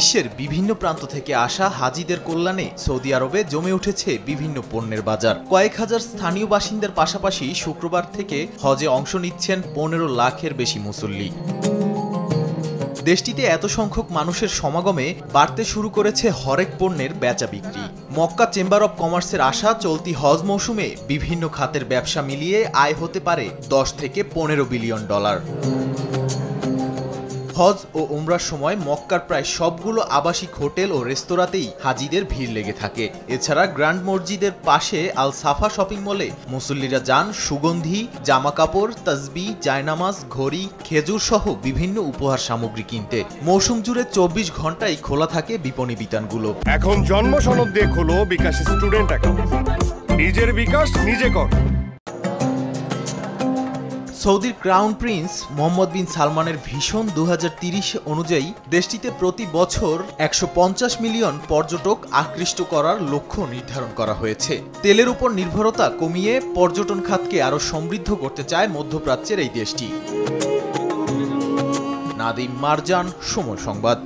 বিশ্বের বিভিন্ন প্রান্ত থেকে আসা হাজিদের কল্যাণে সৌদি আরবে জমে উঠেছে বিভিন্ন পণ্যের বাজার। কয়েক হাজার স্থানীয় বাসিন্দার পাশাপাশি শুক্রবার থেকে হজে অংশ নিচ্ছেন 15 লাখের বেশি মুসল্লি। দেশটিতে এত সংখ্যক মানুষের সমাগমে বাড়তে শুরু করেছে হরেক পণ্যের বেচা বিক্রি। মক্কা চেম্বার অব কমার্সের আশা, চলতি হজ মৌসুমে বিভিন্ন খাতের ব্যবসা মিলিয়ে আয় হতে পারে 10 থেকে 15 বিলিয়ন ডলার। হজ ও উমরার সময় মক্কার প্রায় সবগুলো আবাসিক হোটেল ও রেস্তোরাঁতেই হাজিদের ভিড় লেগে থাকে। এছাড়া গ্র্যান্ড মসজিদের পাশে আল সাফা শপিং মলে মুসল্লিরা যান সুগন্ধি, জামা কাপড়, তাসবিহ, জায়নামাজ, ঘড়ি, খেজুর সহ বিভিন্ন উপহার সামগ্রী কিনতে। মৌসুম জুড়ে 24 ঘন্টাই খোলা থাকে বিপণী বিতানগুলো। এখন জন্ম সনদ দিয়ে খোলো বিকাশ স্টুডেন্ট অ্যাকাউন্ট। নিজের বিকাশ নিজে কর। সৌদির ক্রাউন প্রিন্স মোহাম্মদ বিন সালমানের ভিশন 2030 অনুযায়ী দেশটিতে প্রতি বছর 150 মিলিয়ন পর্যটক আকৃষ্ট করার লক্ষ্য নির্ধারণ করা হয়েছে। তেলের উপর নির্ভরতা কমিয়ে পর্যটন খাতকে আরও সমৃদ্ধ করতে চায় মধ্যপ্রাচ্যের এই দেশটি। নাদিম মারজান, সময় সংবাদ।